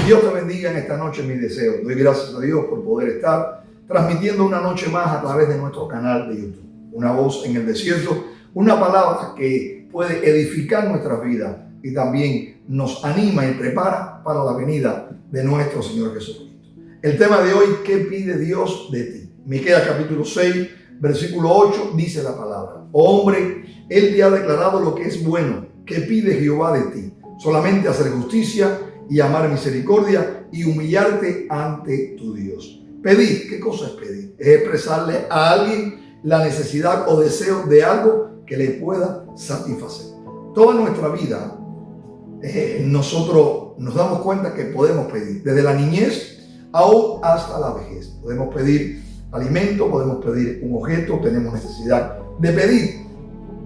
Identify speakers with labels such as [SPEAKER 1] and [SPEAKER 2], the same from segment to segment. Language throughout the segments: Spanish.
[SPEAKER 1] Dios te bendiga en esta noche, mi deseo. Doy gracias a Dios por poder estar transmitiendo una noche más a través de nuestro canal de YouTube. Una voz en el desierto, una palabra que puede edificar nuestra vida y también nos anima y prepara para la venida de nuestro Señor Jesucristo. El tema de hoy, ¿qué pide Dios de ti? Miqueas capítulo 6, versículo 8, dice la palabra: Oh hombre, Él te ha declarado lo que es bueno. ¿Qué pide Jehová de ti? Solamente hacer justicia y amar misericordia y humillarte ante tu Dios. Pedir, ¿qué cosa es pedir? Es expresarle a alguien la necesidad o deseo de algo que le pueda satisfacer. Toda nuestra vida nosotros nos damos cuenta que podemos pedir, desde la niñez aún hasta la vejez. Podemos pedir alimento, podemos pedir un objeto, tenemos necesidad de pedir.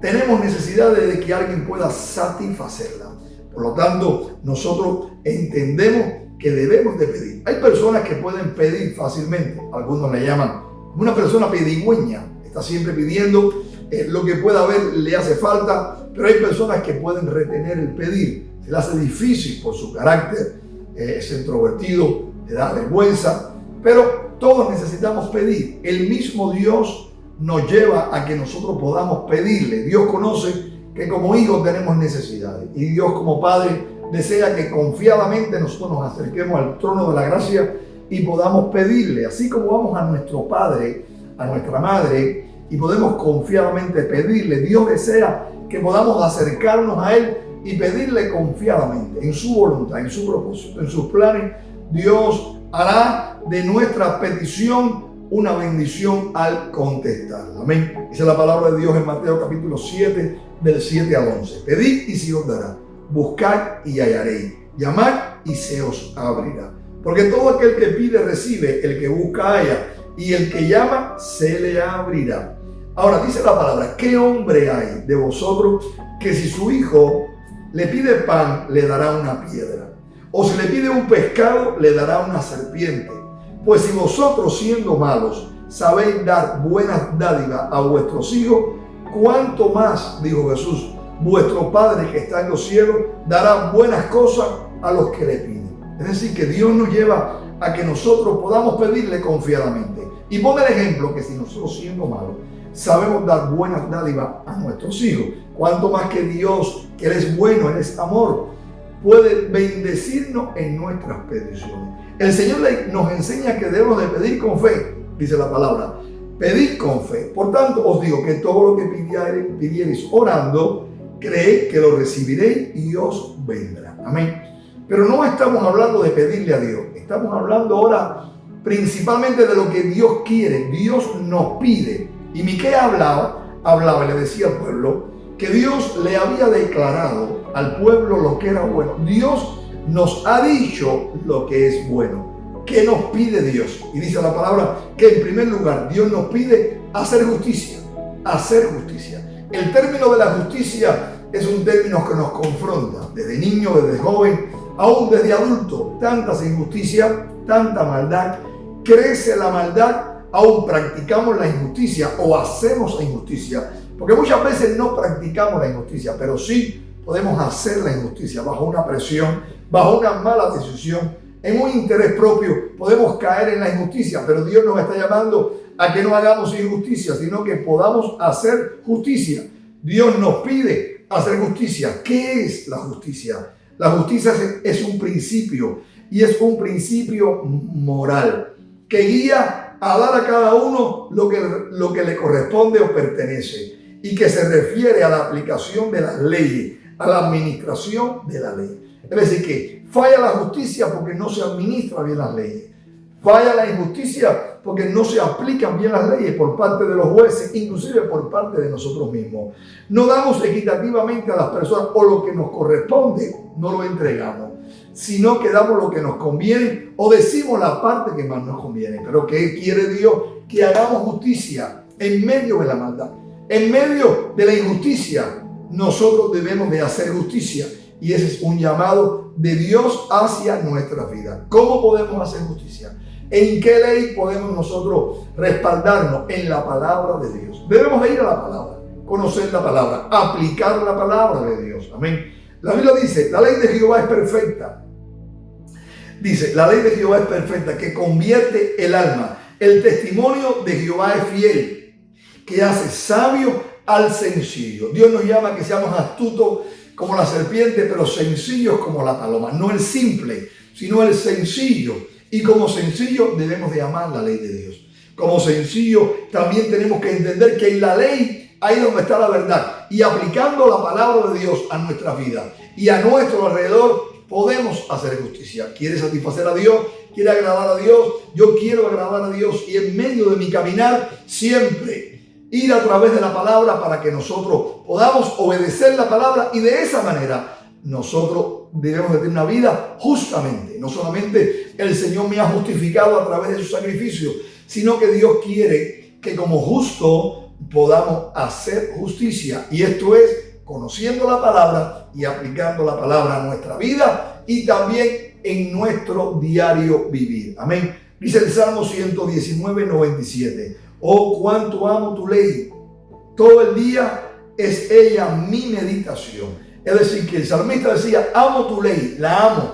[SPEAKER 1] Tenemos necesidad de que alguien pueda satisfacerla. Por lo tanto, nosotros entendemos que debemos de pedir. Hay personas que pueden pedir fácilmente. Algunos le llaman una persona pedigüeña. Está siempre pidiendo lo que pueda haber, le hace falta. Pero hay personas que pueden retener el pedir. Se le hace difícil por su carácter. Es introvertido, le da vergüenza. Pero todos necesitamos pedir. El mismo Dios nos lleva a que nosotros podamos pedirle. Dios conoce que como hijos tenemos necesidades y Dios como Padre desea que confiadamente nosotros nos acerquemos al trono de la gracia y podamos pedirle, así como vamos a nuestro Padre, a nuestra Madre y podemos confiadamente pedirle. Dios desea que podamos acercarnos a Él y pedirle confiadamente en su voluntad, en su propósito, en sus planes. Dios hará de nuestra petición una bendición al contestarla. Amén. Dice la palabra de Dios en Mateo capítulo 7, del 7 al 11. Pedid y se os dará. Buscad y hallaréis. Llamad y se os abrirá. Porque todo aquel que pide recibe, el que busca halla, y el que llama se le abrirá. Ahora dice la palabra: ¿qué hombre hay de vosotros que si su hijo le pide pan, le dará una piedra? O si le pide un pescado, le dará una serpiente. Pues si vosotros, siendo malos, sabéis dar buenas dádivas a vuestros hijos, cuánto más, dijo Jesús, vuestro Padre que está en los cielos dará buenas cosas a los que le piden. Es decir, que Dios nos lleva a que nosotros podamos pedirle confiadamente. Y pone el ejemplo que si nosotros, siendo malos, sabemos dar buenas dádivas a nuestros hijos, cuánto más que Dios, que Él es bueno, Él es amor, puede bendecirnos en nuestras peticiones. El Señor nos enseña que debemos de pedir con fe, dice la palabra. Pedid con fe. Por tanto, os digo que todo lo que pidiereis orando, creed que lo recibiréis y os vendrá. Amén. Pero no estamos hablando de pedirle a Dios. Estamos hablando ahora principalmente de lo que Dios quiere. Dios nos pide. Y Miqueas hablaba y le decía al pueblo que Dios le había declarado al pueblo lo que era bueno. Dios nos ha dicho lo que es bueno. ¿Qué nos pide Dios? Y dice la palabra que en primer lugar Dios nos pide hacer justicia. Hacer justicia. El término de la justicia es un término que nos confronta desde niño, desde joven, aún desde adulto. Tantas injusticias, tanta maldad. Crece la maldad, aún practicamos la injusticia o hacemos la injusticia. Porque muchas veces no practicamos la injusticia, pero sí podemos hacer la injusticia bajo una presión, bajo una mala decisión, en un interés propio. Podemos caer en la injusticia, pero Dios nos está llamando a que no hagamos injusticia, sino que podamos hacer justicia. Dios nos pide hacer justicia. ¿Qué es la justicia? La justicia es un principio, y es un principio moral que guía a dar a cada uno lo que le corresponde o pertenece, y que se refiere a la aplicación de las leyes, a la administración de la ley. Es decir, que falla la justicia porque no se administra bien las leyes. Falla la injusticia porque no se aplican bien las leyes por parte de los jueces, inclusive por parte de nosotros mismos. No damos equitativamente a las personas, o lo que nos corresponde no lo entregamos, sino que damos lo que nos conviene o decimos la parte que más nos conviene. Pero ¿qué quiere Dios? Que hagamos justicia en medio de la maldad. En medio de la injusticia, nosotros debemos de hacer justicia. Y ese es un llamado de Dios hacia nuestra vida. ¿Cómo podemos hacer justicia? ¿En qué ley podemos nosotros respaldarnos? En la palabra de Dios. Debemos de ir a la palabra, conocer la palabra, aplicar la palabra de Dios. Amén. La Biblia dice: la ley de Jehová es perfecta, Dice, la ley de Jehová es perfecta, que convierte el alma. El testimonio de Jehová es fiel, que hace sabio al sencillo. Dios nos llama a que seamos astutos como la serpiente, pero sencillos como la paloma. No el simple, sino el sencillo. Y como sencillo debemos de amar la ley de Dios. Como sencillo también tenemos que entender que en la ley ahí donde está la verdad. Y aplicando la palabra de Dios a nuestra vida y a nuestro alrededor, podemos hacer justicia. ¿Quieres satisfacer a Dios? ¿Quieres agradar a Dios? Yo quiero agradar a Dios y en medio de mi caminar siempre ir a través de la palabra para que nosotros podamos obedecer la palabra y de esa manera nosotros debemos de tener una vida justamente. No solamente el Señor me ha justificado a través de su sacrificio, sino que Dios quiere que como justo podamos hacer justicia. Y esto es conociendo la palabra y aplicando la palabra a nuestra vida y también en nuestro diario vivir. Amén. Dice el Salmo 119, 97. Oh, cuánto amo tu ley. Todo el día es ella mi meditación. Es decir, que el salmista decía, amo tu ley, la amo.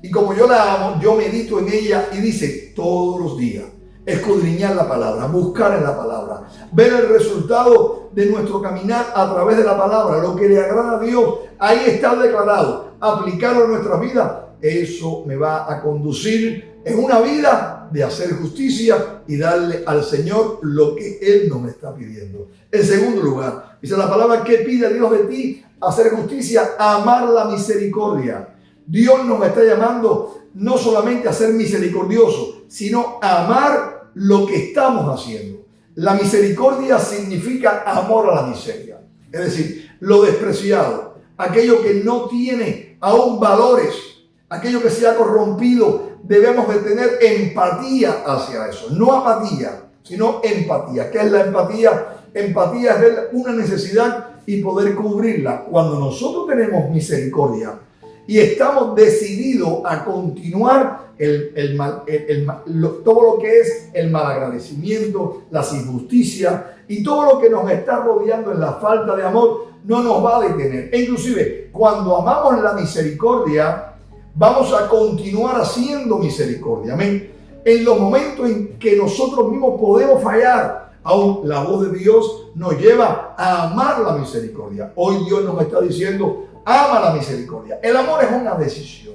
[SPEAKER 1] Y como yo la amo, yo medito en ella y dice, todos los días. Escudriñar la palabra, buscar en la palabra, ver el resultado de nuestro caminar a través de la palabra, lo que le agrada a Dios, ahí está declarado, aplicarlo en nuestra vida, eso me va a conducir en una vida de hacer justicia y darle al Señor lo que Él nos está pidiendo. En segundo lugar, dice la palabra, ¿qué pide Dios de ti? Hacer justicia, amar la misericordia. Dios nos está llamando no solamente a ser misericordioso, sino a amar lo que estamos haciendo. La misericordia significa amor a la miseria. Es decir, lo despreciado, aquello que no tiene aún valores, aquello que se ha corrompido, debemos de tener empatía hacia eso. No apatía, sino empatía. ¿Qué es la empatía? Empatía es ver una necesidad y poder cubrirla. Cuando nosotros tenemos misericordia y estamos decididos a continuar todo lo que es el malagradecimiento, las injusticias y todo lo que nos está rodeando en la falta de amor, no nos va a detener. E inclusive, cuando amamos la misericordia, vamos a continuar haciendo misericordia. Amén. En los momentos en que nosotros mismos podemos fallar, aún la voz de Dios nos lleva a amar la misericordia. Hoy Dios nos está diciendo, ama la misericordia. El amor es una decisión.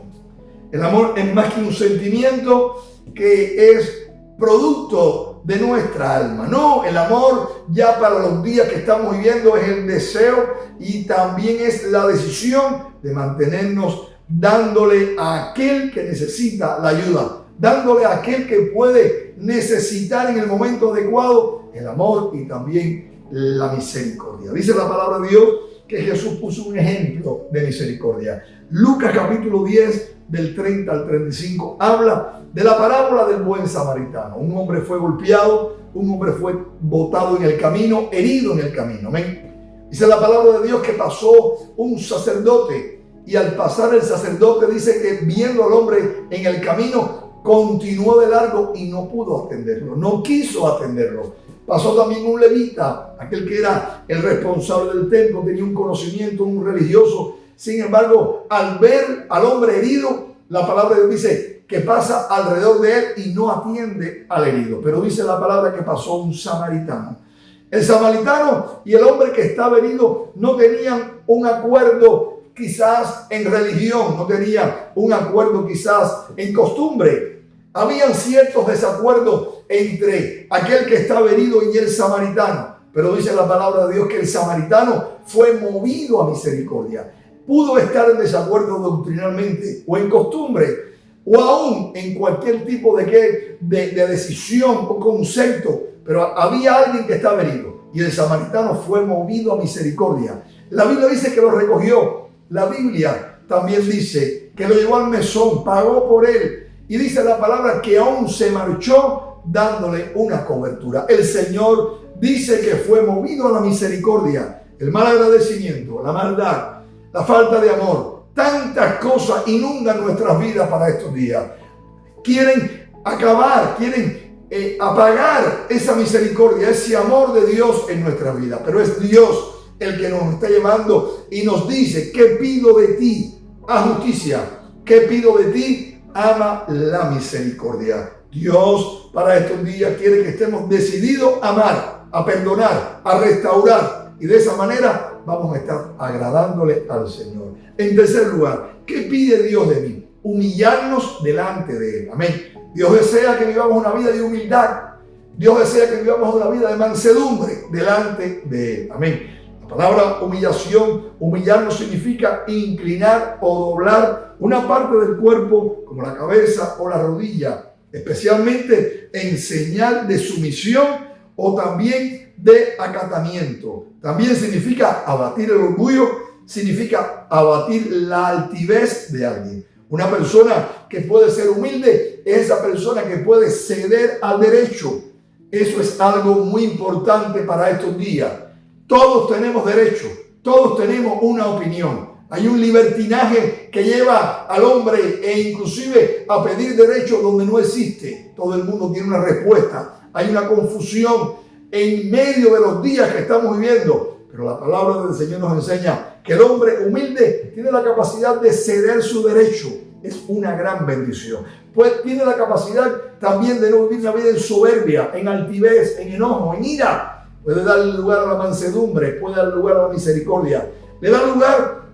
[SPEAKER 1] El amor es más que un sentimiento que es producto de nuestra alma. No, el amor ya para los días que estamos viviendo es el deseo y también es la decisión de mantenernos dándole a aquel que necesita la ayuda, dándole a aquel que puede necesitar en el momento adecuado el amor y también la misericordia. Dice la palabra de Dios que Jesús puso un ejemplo de misericordia. Lucas capítulo 10 del 30 al 35 habla de la parábola del buen samaritano. Un hombre fue golpeado, un hombre fue botado en el camino, herido en el camino. Amén. Dice la palabra de Dios que pasó un sacerdote y al pasar el sacerdote dice que viendo al hombre en el camino continuó de largo y no pudo atenderlo, no quiso atenderlo. Pasó también un levita, aquel que era el responsable del templo, tenía un conocimiento, un religioso. Sin embargo, al ver al hombre herido, la palabra de Dios dice que pasa alrededor de él y no atiende al herido. Pero dice la palabra que pasó un samaritano. El samaritano y el hombre que estaba herido no tenían un acuerdo quizás en religión, no tenían un acuerdo quizás en costumbre. Habían ciertos desacuerdos entre aquel que estaba herido y el samaritano. Pero dice la palabra de Dios que el samaritano fue movido a misericordia. Pudo estar en desacuerdo doctrinalmente o en costumbre o aún en cualquier tipo de decisión o concepto, pero había alguien que estaba herido y el samaritano fue movido a misericordia. La Biblia dice que lo recogió. La Biblia también dice que lo llevó al mesón, pagó por él y dice la palabra que aún se marchó dándole una cobertura. El Señor dice que fue movido a la misericordia. El mal agradecimiento, la maldad, la falta de amor, tantas cosas inundan nuestras vidas para estos días. Quieren acabar, quieren apagar esa misericordia, ese amor de Dios en nuestra vida. Pero es Dios el que nos está llevando y nos dice, ¿qué pido de ti? Haz justicia. ¿Qué pido de ti? ama la misericordia. Dios para estos días quiere que estemos decididos a amar, a perdonar, a restaurar, y de esa manera vamos a estar agradándole al Señor. En tercer lugar, ¿qué pide Dios de mí? Humillarnos delante de Él. Amén. Dios desea que vivamos una vida de humildad. Dios desea que vivamos una vida de mansedumbre delante de Él. Amén. La palabra humillación, humillarnos significa inclinar o doblar una parte del cuerpo como la cabeza o la rodilla, especialmente en señal de sumisión o también de acatamiento. También significa abatir el orgullo, significa abatir la altivez de alguien. Una persona que puede ser humilde es esa persona que puede ceder al derecho. Eso es algo muy importante para estos días. Todos tenemos derecho, todos tenemos una opinión. Hay un libertinaje que lleva al hombre e inclusive a pedir derecho donde no existe. Todo el mundo tiene una respuesta. Hay una confusión en medio de los días que estamos viviendo. Pero la palabra del Señor nos enseña que el hombre humilde tiene la capacidad de ceder su derecho. Es una gran bendición. Pues tiene la capacidad también de no vivir una vida en soberbia, en altivez, en enojo, en ira. Puede dar lugar a la mansedumbre, puede dar lugar a la misericordia. Le da lugar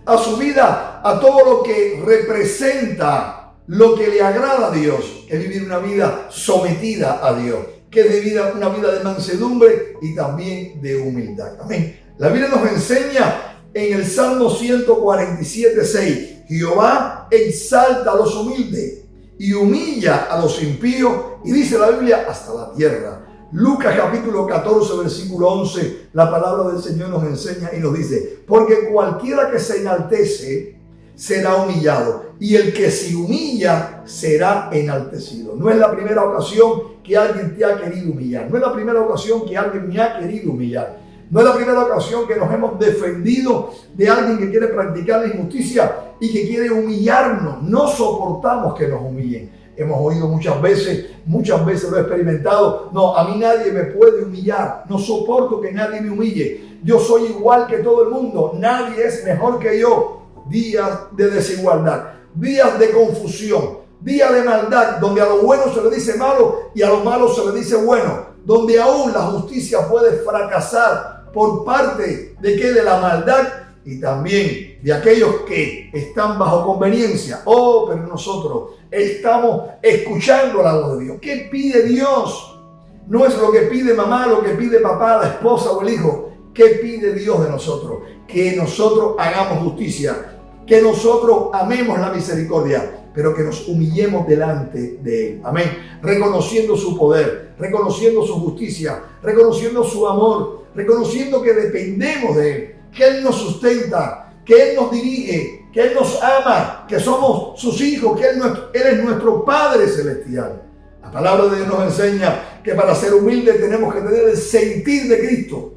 [SPEAKER 1] a su vida, a todo lo que representa lo que le agrada a Dios, que es vivir una vida sometida a Dios, que es vivir una vida de mansedumbre y también de humildad. Amén. La Biblia nos enseña en el Salmo 147:6, Jehová exalta a los humildes y humilla a los impíos, y dice la Biblia, hasta la tierra. Lucas capítulo 14, versículo 11, la palabra del Señor nos enseña y nos dice, porque cualquiera que se enaltece será humillado, y el que se humilla será enaltecido. No es la primera ocasión que alguien te ha querido humillar, no es la primera ocasión que alguien me ha querido humillar, no es la primera ocasión que nos hemos defendido de alguien que quiere practicar la injusticia y que quiere humillarnos. No soportamos que nos humillen. Hemos oído muchas veces lo he experimentado. No, a mí nadie me puede humillar. No soporto que nadie me humille. Yo soy igual que todo el mundo. Nadie es mejor que yo. Días de desigualdad, días de confusión, días de maldad, donde a lo bueno se le dice malo y a lo malo se le dice bueno. Donde aún la justicia puede fracasar por parte de de la maldad y también de aquellos que están bajo conveniencia. Oh, pero nosotros estamos escuchando la voz de Dios. ¿Qué pide Dios? No es lo que pide mamá, lo que pide papá, la esposa o el hijo. ¿Qué pide Dios de nosotros? Que nosotros hagamos justicia, que nosotros amemos la misericordia, pero que nos humillemos delante de Él. Amén. Reconociendo su poder, reconociendo su justicia, reconociendo su amor, reconociendo que dependemos de Él, que Él nos sustenta, que Él nos dirige, que Él nos ama, que somos sus hijos, que Él es nuestro Padre Celestial. La palabra de Dios nos enseña que para ser humildes tenemos que tener el sentir de Cristo,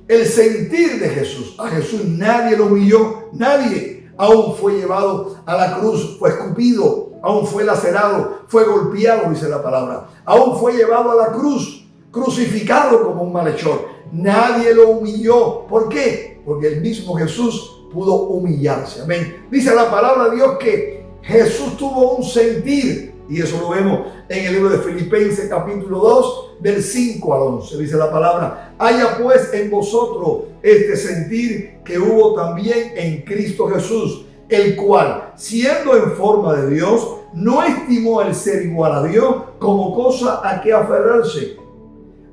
[SPEAKER 1] el sentir de Jesús. A Jesús nadie lo humilló, nadie. Aún fue llevado a la cruz, fue escupido, aún fue lacerado, fue golpeado, dice la palabra. Aún fue llevado a la cruz, crucificado como un malhechor. Nadie lo humilló. ¿Por qué? Porque el mismo Jesús pudo humillarse. Amén. Dice la palabra de Dios que Jesús tuvo un sentir, y eso lo vemos en el libro de Filipenses capítulo 2, del 5 al 11. Dice la palabra, haya pues en vosotros este sentir que hubo también en Cristo Jesús, el cual, siendo en forma de Dios, no estimó el ser igual a Dios como cosa a que aferrarse.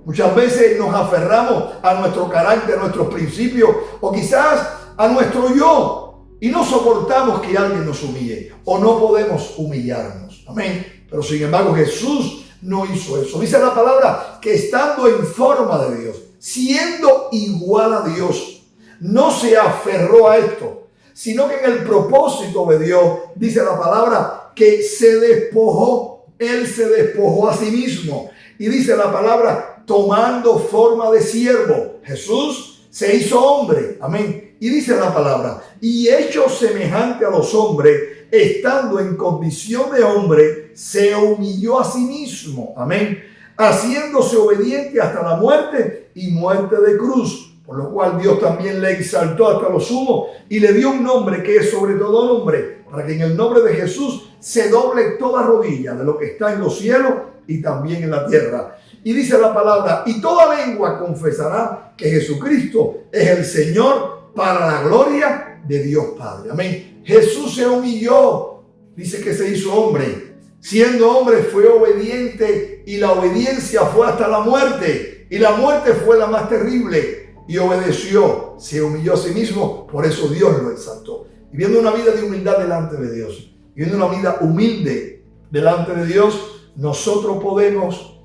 [SPEAKER 1] Muchas veces nos aferramos a nuestro carácter, a nuestros principios, o quizás a nuestro yo, y no soportamos que alguien nos humille, o no podemos humillarnos. Amén. Pero sin embargo Jesús no hizo eso. Dice la palabra que estando en forma de Dios, siendo igual a Dios, no se aferró a esto, sino que en el propósito de Dios, dice la palabra, que se despojó. Él se despojó a sí mismo. Y dice la palabra, tomando forma de siervo. Jesús se hizo hombre. Amén. Y dice la palabra, y hecho semejante a los hombres, estando en condición de hombre, se humilló a sí mismo. Amén. Haciéndose obediente hasta la muerte y muerte de cruz. por lo cual Dios también le exaltó hasta lo sumo y le dio un nombre que es sobre todo nombre, para que en el nombre de Jesús se doble toda rodilla de lo que está en los cielos y también en la tierra. Y dice la palabra, y toda lengua confesará que Jesucristo es el Señor, para la gloria de Dios Padre. Amén. Jesús se humilló, dice que se hizo hombre. Siendo hombre fue obediente y la obediencia fue hasta la muerte. Y la muerte fue la más terrible. Y obedeció, se humilló a sí mismo, por eso Dios lo exaltó. Viviendo una vida de humildad delante de Dios, viviendo una vida humilde delante de Dios, nosotros podemos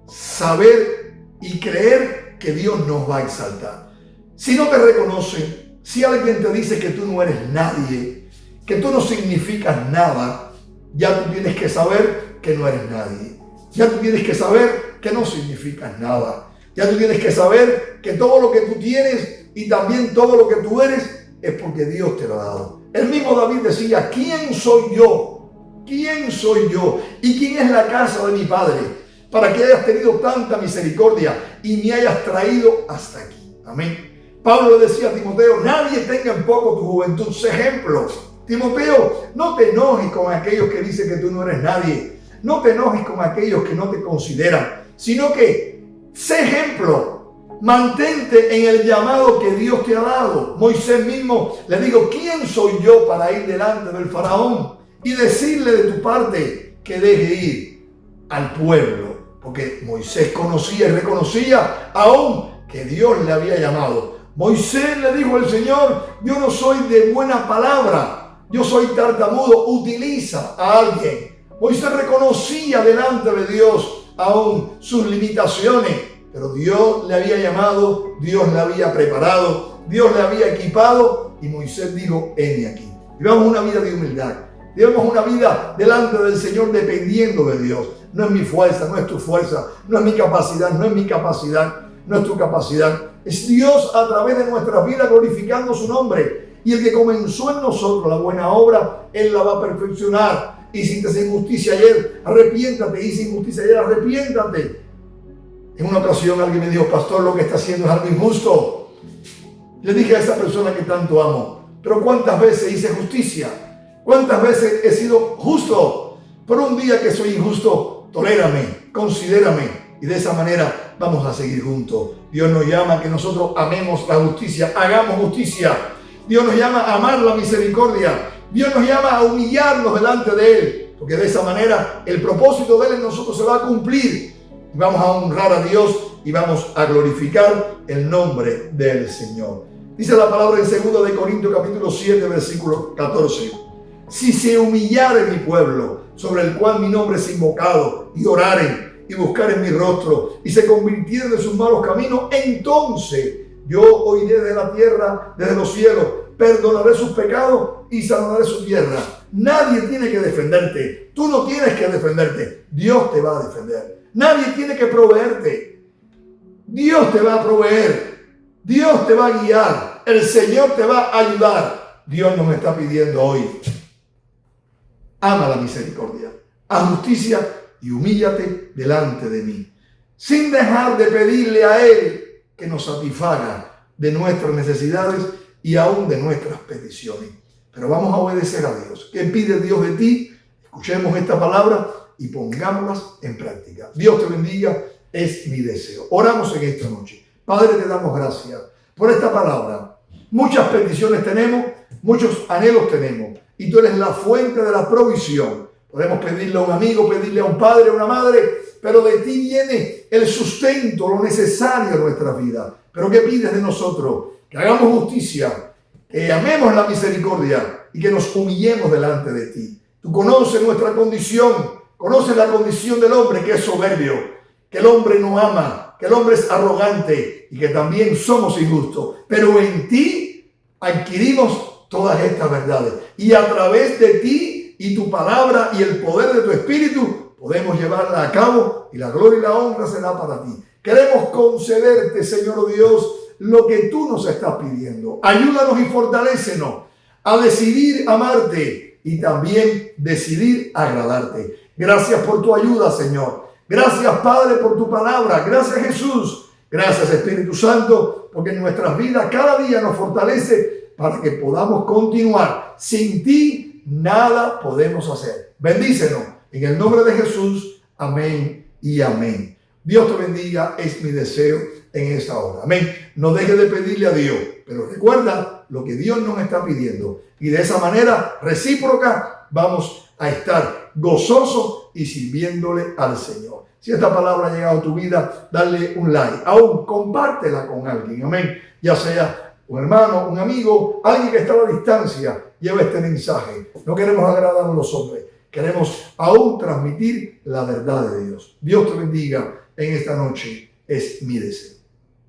[SPEAKER 1] saber y creer que Dios nos va a exaltar. Si no te reconocen, si alguien te dice que tú no eres nadie, que tú no significas nada, ya tú tienes que saber que no eres nadie. Ya tú tienes que saber que no significas nada. Ya tú tienes que saber que todo lo que tú tienes y también todo lo que tú eres es porque Dios te lo ha dado. El mismo David decía, ¿quién soy yo? ¿Quién soy yo? ¿Y quién es la casa de mi padre? Para que hayas tenido tanta misericordia y me hayas traído hasta aquí. Amén. Pablo le decía a Timoteo, nadie tenga en poco tu juventud, sé ejemplo. Timoteo, no te enojes con aquellos que dicen que tú no eres nadie. No te enojes con aquellos que no te consideran, sino que sé ejemplo. Mantente en el llamado que Dios te ha dado. Moisés mismo le dijo, ¿quién soy yo para ir delante del faraón y decirle de tu parte que deje ir al pueblo? Porque Moisés conocía y reconocía aún que Dios le había llamado. Moisés le dijo al Señor, yo no soy de buena palabra, yo soy tartamudo, utiliza a alguien. Moisés reconocía delante de Dios aún sus limitaciones, pero Dios le había llamado, Dios le había preparado, Dios le había equipado y Moisés dijo, heme aquí. Vivamos una vida de humildad, vivamos una vida delante del Señor dependiendo de Dios. No es mi fuerza, no es tu fuerza, no es mi capacidad, no es mi capacidad, no es tu capacidad. Es Dios a través de nuestras vidas glorificando su nombre. Y el que comenzó en nosotros la buena obra, Él la va a perfeccionar. Hiciste injusticia ayer, arrepiéntate. Hice injusticia ayer, arrepiéntate. En una ocasión alguien me dijo, pastor, lo que está haciendo es algo injusto. Le dije a esa persona que tanto amo, pero ¿cuántas veces hice justicia? ¿Cuántas veces he sido justo? Por un día que soy injusto, tolérame, considérame. Y de esa manera vamos a seguir juntos. Dios nos llama a que nosotros amemos la justicia, hagamos justicia. Dios nos llama a amar la misericordia. Dios nos llama a humillarnos delante de Él. Porque de esa manera el propósito de Él en nosotros se va a cumplir. Vamos a honrar a Dios y vamos a glorificar el nombre del Señor. Dice la palabra en 2 de Corintios capítulo 7, versículo 14. Si se humillare mi pueblo, sobre el cual mi nombre es invocado, y oraren, y buscaren mi rostro, y se convirtieren de sus malos caminos, entonces yo oiré de la tierra, desde los cielos, perdonaré sus pecados y sanaré su tierra. Nadie tiene que defenderte. Tú no tienes que defenderte. Dios te va a defender. Nadie tiene que proveerte. Dios te va a proveer. Dios te va a guiar. El Señor te va a ayudar. Dios nos está pidiendo hoy, ama la misericordia, haz justicia y humíllate delante de mí, sin dejar de pedirle a Él que nos satisfaga de nuestras necesidades y aún de nuestras peticiones. Pero vamos a obedecer a Dios. ¿Qué pide Dios de ti? Escuchemos esta palabra y pongámoslas en práctica. Dios te bendiga, es mi deseo. Oramos en esta noche. Padre, te damos gracias por esta palabra. Muchas peticiones tenemos, muchos anhelos tenemos, y tú eres la fuente de la provisión. Podemos pedirle a un amigo, pedirle a un padre, a una madre, pero de ti viene el sustento, lo necesario en nuestra vida. Pero ¿qué pides de nosotros? Que hagamos justicia, que amemos la misericordia y que nos humillemos delante de ti. Tú conoces nuestra condición, conoces la condición del hombre que es soberbio, que el hombre no ama, que el hombre es arrogante y que también somos injustos. Pero en ti adquirimos todas estas verdades y a través de ti y tu palabra y el poder de tu espíritu podemos llevarla a cabo y la gloria y la honra será para ti. Queremos concederte, Señor Dios, lo que tú nos estás pidiendo. Ayúdanos y fortalécenos a decidir amarte y también decidir agradarte. Gracias por tu ayuda, Señor. Gracias, Padre, por tu palabra. Gracias, Jesús. Gracias, Espíritu Santo, porque en nuestras vidas cada día nos fortalece para que podamos continuar. Sin ti nada podemos hacer. Bendícenos en el nombre de Jesús. Amén y amén. Dios te bendiga, es mi deseo en esta hora. Amén. No dejes de pedirle a Dios, pero recuerda lo que Dios nos está pidiendo. Y de esa manera recíproca vamos a estar gozosos y sirviéndole al Señor. Si esta palabra ha llegado a tu vida, dale un like. Aún compártela con alguien. Amén. Ya sea un hermano, un amigo, alguien que está a la distancia, lleva este mensaje. No queremos agradar a los hombres. Queremos aún transmitir la verdad de Dios. Dios te bendiga en esta noche. Es mi deseo.